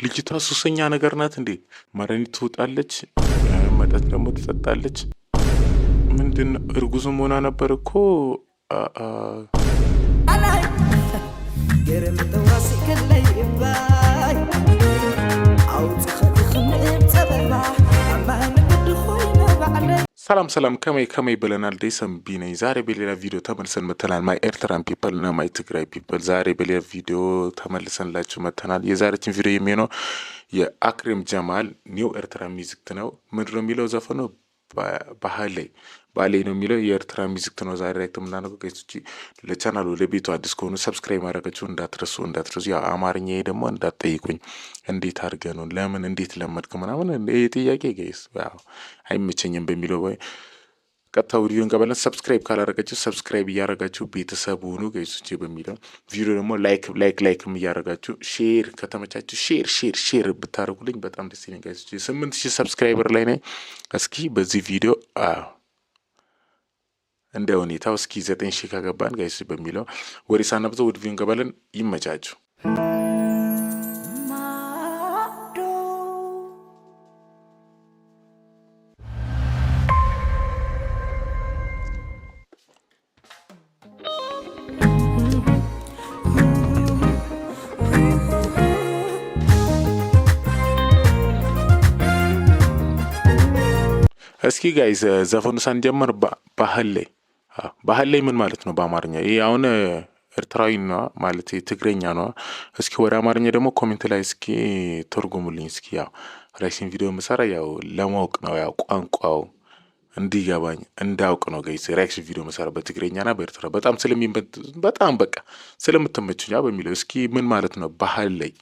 ልጅቷ ሱሰኛ ነገር ናት እንዴ? መድኃኒት ትውጣለች፣ መጠጥ ደግሞ ትጠጣለች። ምንድን እርጉዝም ሆና ነበር እኮ ሰላም ከመይ ብለናል። ደይሰምቢ ነኝ። ዛሬ በሌላ ቪዲዮ ተመልሰን መተናል። ማይ ኤርትራን ፒፕል እና ማይ ትግራይ ፒፕል ዛሬ በሌላ ቪዲዮ ተመልሰንላችሁ መተናል። የዛሬችን ቪዲዮ የሚሆነው የአክሬም ጀማል ኒው ኤርትራ ሚውዚክ ነው። ምንድን ነው የሚለው ዘፈኑ? ባሌ ነው የሚለው የኤርትራ ሚውዚክ ነው። ዛሬ ላይ ተምናነው ከዚህ ለቻናሉ ለቤቱ አዲስ ከሆኑ ሰብስክራይብ ማድረጋችሁ እንዳትረሱ። ያው አማርኛ ደግሞ እንዳትጠይቁኝ እንዴት አድርገ ነው ለምን እንዴት ለመድክ ምናምን ይሄ ጥያቄ ጋይስ ያው አይመቸኝም በሚለው ወይ ቀጥታ ቪዲዮን ቀበለን ሰብስክራይብ ካላረጋችሁ ሰብስክራይብ እያረጋችሁ ቤተሰብ ሁኑ ጋይሶቼ በሚለው ቪዲዮ ደግሞ ላይክም እያረጋችሁ ሼር ከተመቻችሁ ሼር ብታረጉልኝ በጣም ደስ ይለኛል ጋይሶቼ። 8000 ሰብስክራይበር ላይ ነኝ። እስኪ በዚህ ቪዲዮ እንደ ሁኔታው እስኪ 9000 ካገባን ጋይስ በሚለው ወሬ ሳናብዘው ወደ ቪዲዮን ቀበለን ይመቻችሁ። እስኪ ጋይስ ዘፈኑ ሳንጀምር ባህል ላይ ምን ማለት ነው በአማርኛ? ይሄ አሁን ኤርትራዊ ነው ማለት ትግረኛ ነው። እስኪ ወደ አማርኛ ደግሞ ኮሜንት ላይ እስኪ ተርጉሙልኝ። እስኪ ያው ሪአክሽን ቪዲዮ መሰራ ያው ለማወቅ ነው ያው ቋንቋው እንዲገባኝ እንዳውቅ ነው ጋይስ። ሪአክሽን ቪዲዮ መሰራ በትግረኛና በኤርትራ በጣም በቃ ስለምትመቹኛ በሚለው እስኪ ምን ማለት ነው ባህል ላይ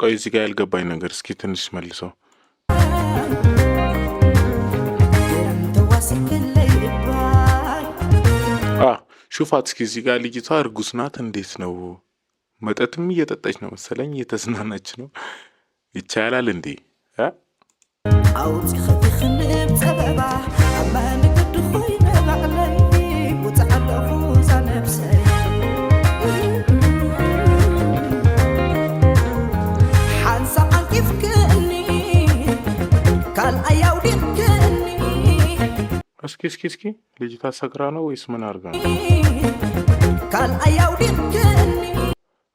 ቆይ እዚህ ጋር ያልገባኝ ነገር እስኪ ትንሽ መልሰው። ሹፋት እስኪ እዚህ ጋር ልጅቷ እርጉዝ ናት። እንዴት ነው? መጠጥም እየጠጣች ነው መሰለኝ፣ እየተዝናናች ነው። ይቻላል እንዴ? እስኪ ልጅቷ ሰክራ ነው ወይስ ምን አድርጋ ነው?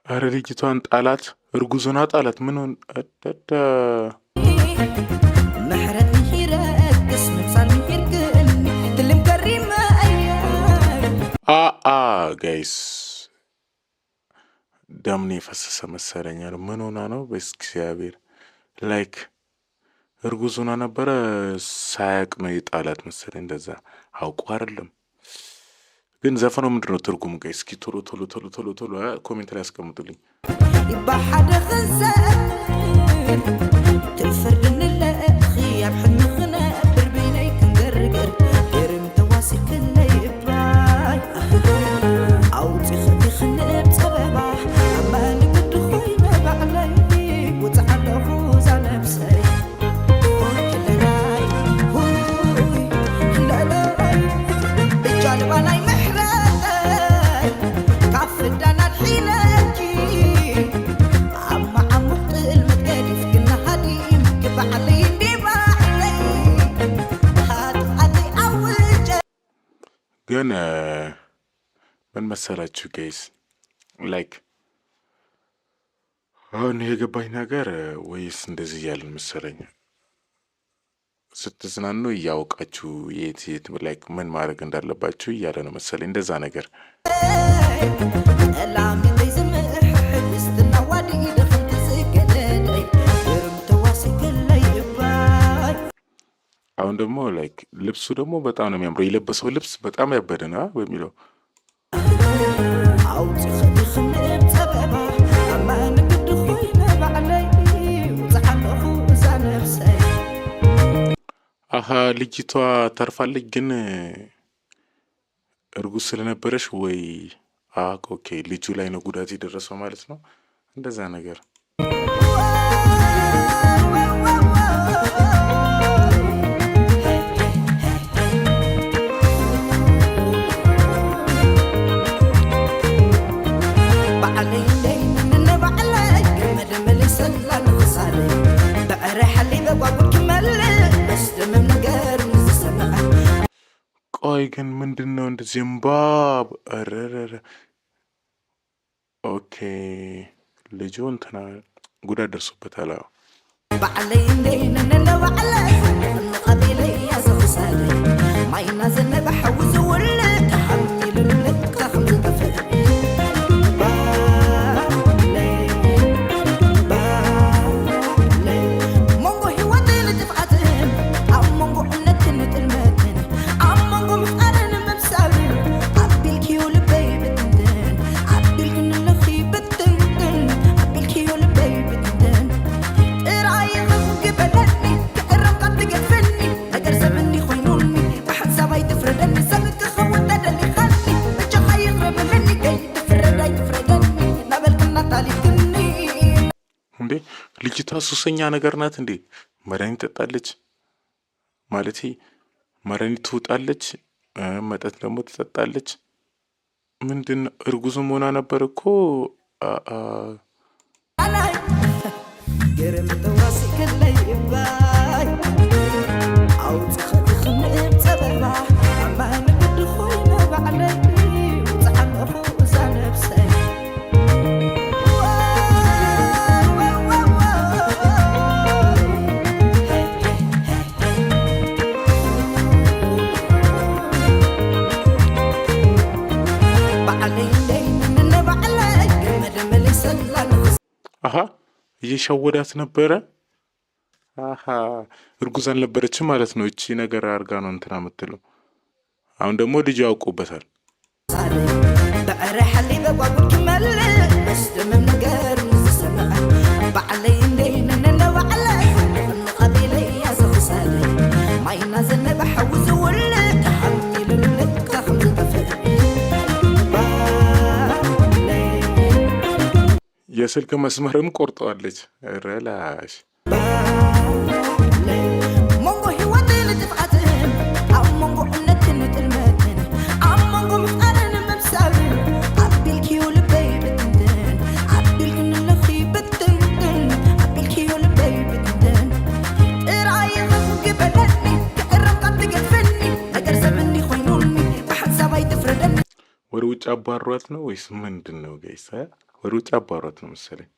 አረ ልጅቷን ጣላት፣ እርጉዝና ጣላት። ምን ሆነ? ጋይስ ደምኔ የፈሰሰ መሰለኛል። ምን ሆና ነው? በእግዚአብሔር ላይክ እርጉዙና ነበረ ሳያቅ ነው የጣላት መሰለኝ። እንደዛ አውቁ አይደለም ግን ዘፈኑ ምንድነው ትርጉሙ? ጋይስ እስኪ ቶሎ ኮሜንት ላይ አስቀምጡልኝ። ይባሐደ ገዘ ትልፈርድን ለኺያብ ሕንኽነ ብርቢነይ ክንገርገር ደርም ተዋሲክ ላይ ይባይ አውጪ ኸቲኽነ ጸበባ አማን ግድ ኾይነ ባዕለይ ወጻዕለኹ ዛነብሰይ ግን ምን መሰላችሁ ጋይስ ላይክ አሁን የገባኝ ነገር ወይስ እንደዚህ እያልን መሰለኝ ስትዝናኑ እያወቃችሁ የት ላይክ ምን ማድረግ እንዳለባችሁ እያለ ነው መሰለኝ እንደዛ ነገር። አሁን ደግሞ ላይክ ልብሱ ደግሞ በጣም ነው የሚያምረው። የለበሰው ልብስ በጣም ያበደ ነው በሚለው አሀ ልጅቷ ተርፋለች ግን እርጉዝ ስለነበረች ወይ? ኦኬ ልጁ ላይ ነው ጉዳት የደረሰው ማለት ነው። እንደዛ ነገር ቆይ ግን ምንድን ነው እንደ ዚምባብ ረረረ ኦኬ ልጁ እንትና ጉዳት ደርሶበታል። እንዴ ልጅቷ ሱሰኛ ነገር ናት እንዴ? መድኃኒት ጠጣለች ማለት መድኃኒት ትውጣለች፣ መጠጥ ደግሞ ትጠጣለች። ምንድን እርጉዝም ሆና ነበር እኮ እየሸወዳት ነበረ። እርጉዝ አልነበረችም ማለት ነው። እቺ ነገር አርጋ ነው እንትና የምትለው። አሁን ደግሞ ልጅ ያውቁበታል። የስልክ መስመርም ቆርጠዋለች። ረላሽ ወደ ውጭ አባሯት ነው ወይስ ምንድን ነው ጋይስ? ወደ ውጭ አባሯት ነው መሰለኝ።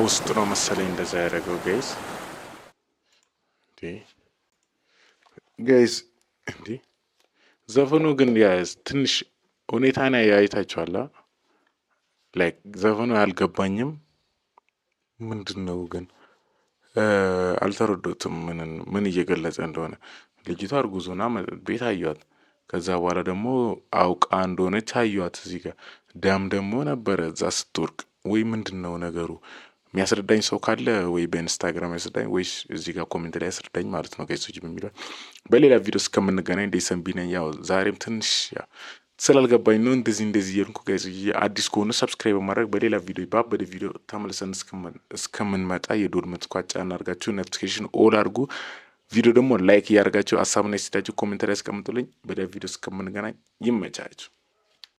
ውስጥ ነው መሰለኝ እንደዛ ያደረገው ጋይስ እንዴ ዘፈኑ ግን ትንሽ ሁኔታ ነው ያይታችኋል። ላይክ ዘፈኑ አልገባኝም። ምንድነው ግን አልተረዶትም ምን እየገለጸ እንደሆነ። ልጅቷ እርጉዙና ቤት አዩዋት። ከዛ በኋላ ደግሞ አውቃ እንደሆነች አዩዋት። እዚህ ጋር ደም ደግሞ ነበረ እዛ ስትወርቅ። ወይ ምንድነው ነገሩ? የሚያስረዳኝ ሰው ካለ ወይ በኢንስታግራም ያስረዳኝ፣ ወይስ እዚህ ጋር ኮሜንት ላይ ያስረዳኝ ማለት ነው ጋይሶች። በሚለው በሌላ ቪዲዮ እስከምንገናኝ ደሰንቢ ነኝ። ያው ዛሬም ትንሽ ስላልገባኝ ነው እንደዚህ እያልኩ ጋይሶች። አዲስ ከሆኑ ሰብስክራይብ በማድረግ በሌላ ቪዲዮ ባበደ ቪዲዮ ተመልሰን እስከምንመጣ የደወል ምልክቱን ጫን አድርጋችሁ ኖቲፊኬሽን ኦል አድርጉ። ቪዲዮ ደግሞ ላይክ እያደረጋችሁ ሀሳብና አስተያየታችሁ ኮሜንት ላይ አስቀምጡልኝ። በሌላ ቪዲዮ እስከምንገናኝ ይመቻችሁ።